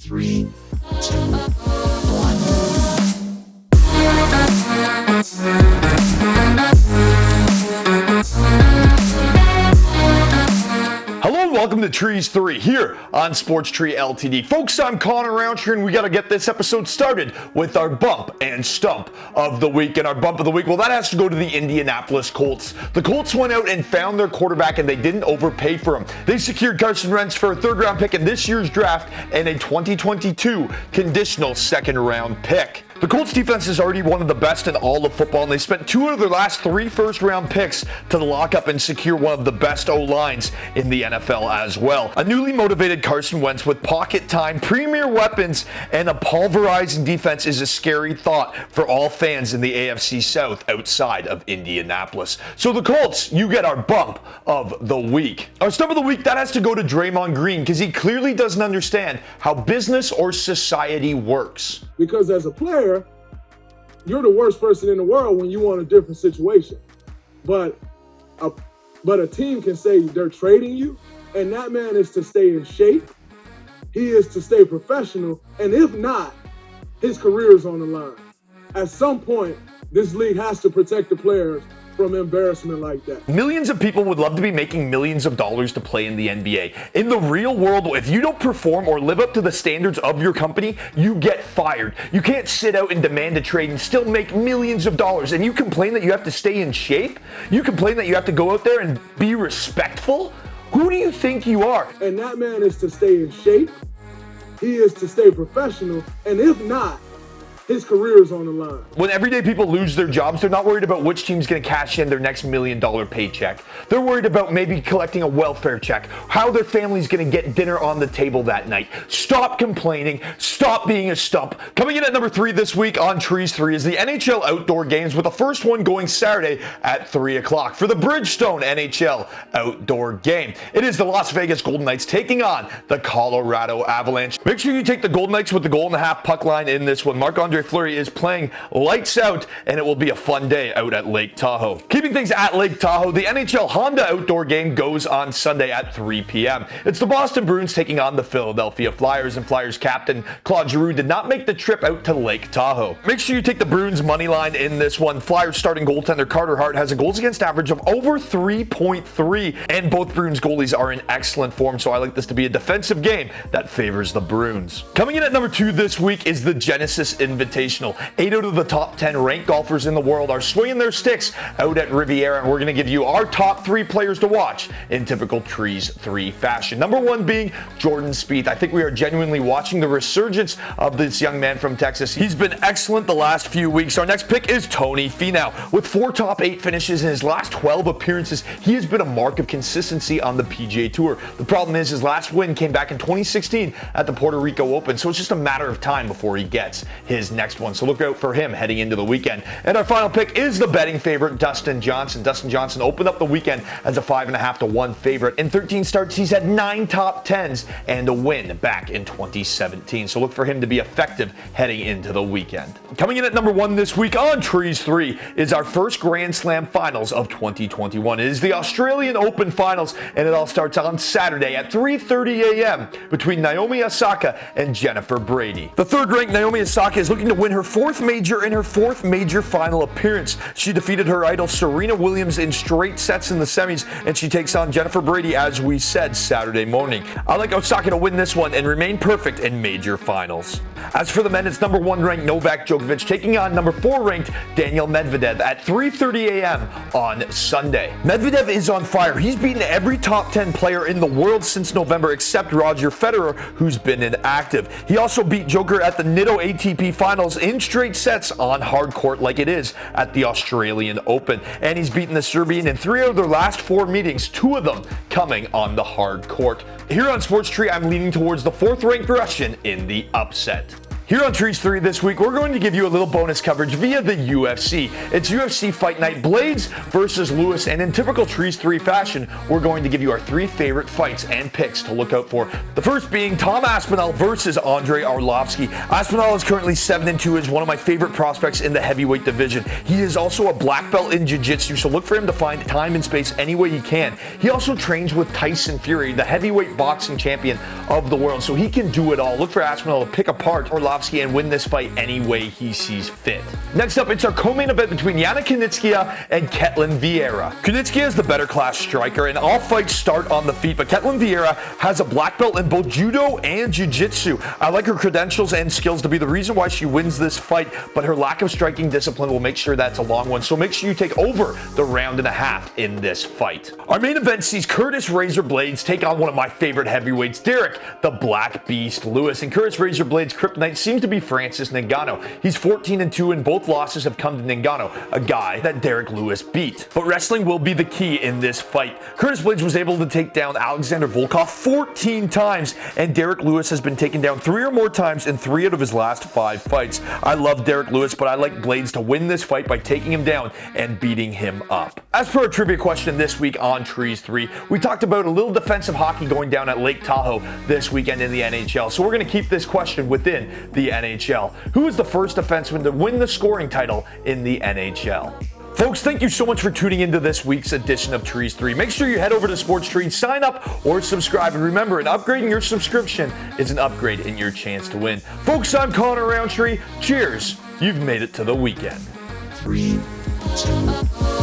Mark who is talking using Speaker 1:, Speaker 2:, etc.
Speaker 1: 3, 2, 1.
Speaker 2: Hello and welcome to Trees 3 here on Sports Tree Ltd. Folks, I'm Connor Roundtree and we got to get this episode started with our bump and stump of the week. And our bump of the week, well, that has to go to the Indianapolis Colts. The Colts went out and found their quarterback and they didn't overpay for him. They secured Carson Wentz for a third-round pick in this year's draft and a 2022 conditional second-round pick. The Colts defense is already one of the best in all of football, and they spent 2 out of their last 3 first-round picks to lock up and secure one of the best O-lines in the NFL as well. A newly motivated Carson Wentz with pocket time, premier weapons, and a pulverizing defense is a scary thought for all fans in the AFC South outside of Indianapolis. So the Colts, you get our bump of the week. Our stump of the week, that has to go to Draymond Green, because he clearly doesn't understand how business or society works.
Speaker 3: Because as a player, you're the worst person in the world when you want a different situation. But a team can say they're trading you, and that man is to stay in shape. He is to stay professional, and if not, his career is on the line. At some point, this league has to protect the players from embarrassment like that.
Speaker 2: Millions of people would love to be making millions of dollars to play in the NBA. In the real world, if you don't perform or live up to the standards of your company, you get fired. You can't sit out and demand a trade and still make millions of dollars. And you complain that you have to stay in shape? You complain that you have to go out there and be respectful? Who do you think you are?
Speaker 3: And that man is to stay in shape. He is to stay professional. And if not, his career is on the line.
Speaker 2: When everyday people lose their jobs, they're not worried about which team's going to cash in their next $1 million paycheck. They're worried about maybe collecting a welfare check, how their family's going to get dinner on the table that night. Stop complaining. Stop being a stump. Coming in at number 3 this week on Trees 3 is the NHL Outdoor Games, with the first one going Saturday at 3 o'clock for the Bridgestone NHL Outdoor Game. It is the Las Vegas Golden Knights taking on the Colorado Avalanche. Make sure you take the Golden Knights with the goal and a half puck line in this one. Marc-Andre Fleury is playing lights out, and it will be a fun day out at Lake Tahoe. Keeping things at Lake Tahoe, the NHL Honda Outdoor Game goes on Sunday at 3 p.m. It's the Boston Bruins taking on the Philadelphia Flyers, and Flyers captain Claude Giroux did not make the trip out to Lake Tahoe. Make sure you take the Bruins money line in this one. Flyers starting goaltender Carter Hart has a goals against average of over 3.3, and both Bruins goalies are in excellent form, so I like this to be a defensive game that favors the Bruins. Coming in at number 2 this week is the Genesis Invitational. 8 out of the top 10 ranked golfers in the world are swinging their sticks out at Riviera, and we're going to give you our top 3 players to watch in typical Trees 3 fashion. Number 1 being Jordan Spieth. I think we are genuinely watching the resurgence of this young man from Texas. He's been excellent the last few weeks. Our next pick is Tony Finau. With 4 top 8 finishes in his last 12 appearances, he has been a mark of consistency on the PGA Tour. The problem is his last win came back in 2016 at the Puerto Rico Open, so it's just a matter of time before he gets his next one. So look out for him heading into the weekend. And our final pick is the betting favorite, Dustin Johnson. Dustin Johnson opened up the weekend as a 5.5 to 1 favorite. In 13 starts, he's had 9 top 10s and a win back in 2017. So look for him to be effective heading into the weekend. Coming in at number 1 this week on Trees 3 is our first Grand Slam Finals of 2021. It is the Australian Open Finals, and it all starts on Saturday at 3:30 a.m. between Naomi Osaka and Jennifer Brady. The third-ranked Naomi Osaka is looking to win her 4th major in her 4th major final appearance. She defeated her idol Serena Williams in straight sets in the semis, and she takes on Jennifer Brady, as we said, Saturday morning. I like Osaka to win this one and remain perfect in major finals. As for the men, it's number 1 ranked Novak Djokovic taking on number 4 ranked Daniel Medvedev at 3:30 a.m. on Sunday. Medvedev is on fire. He's beaten every top 10 player in the world since November except Roger Federer, who's been inactive. He also beat Joker at the Nitto ATP Finals in straight sets on hard court like it is at the Australian Open. And he's beaten the Serbian in 3 out of their last 4 meetings, 2 of them coming on the hard court. Here on Sports Tree, I'm leaning towards the 4th ranked Russian in the upset. Here on Trees 3 this week, we're going to give you a little bonus coverage via the UFC. It's UFC Fight Night Blades versus Lewis, and in typical Trees 3 fashion, we're going to give you our 3 favorite fights and picks to look out for. The first being Tom Aspinall versus Andre Arlovski. Aspinall is currently 7-2, is one of my favorite prospects in the heavyweight division. He is also a black belt in jiu-jitsu, so look for him to find time and space any way he can. He also trains with Tyson Fury, the heavyweight boxing champion of the world, so he can do it all. Look for Aspinall to pick apart Arlovski and win this fight any way he sees fit. Next up, it's our co-main event between Kuditsky and Vieira. Kuditsky is the better class striker, and all fights start on the feet, but Vieira has a black belt in both judo and jiu-jitsu. I like her credentials and skills to be the reason why she wins this fight, but her lack of striking discipline will make sure that's a long one, so make sure you take over the round and a half in this fight. Our main event sees Curtis Razor Blades take on one of my favorite heavyweights, Derek the Black Beast Lewis, and Curtis Razor Blades' kryptonite seems to be Francis Ngannou. He's 14-2, and both losses have come to Ngannou, a guy that Derek Lewis beat. But wrestling will be the key in this fight. Curtis Blades was able to take down Alexander Volkov 14 times, and Derek Lewis has been taken down 3 or more times in 3 out of his last 5 fights. I love Derek Lewis, but I like Blades to win this fight by taking him down and beating him up. As per our trivia question this week on Trees 3, we talked about a little defensive hockey going down at Lake Tahoe this weekend in the NHL, so we're going to keep this question within the NHL. Who is the first defenseman to win the scoring title in the NHL? Folks, thank you so much for tuning into this week's edition of Trees 3. Make sure you head over to Sports Trees, sign up or subscribe, and remember, an upgrade in your subscription is an upgrade in your chance to win. Folks, I'm Connor Roundtree. Cheers. You've made it to the weekend.
Speaker 1: 3, 2,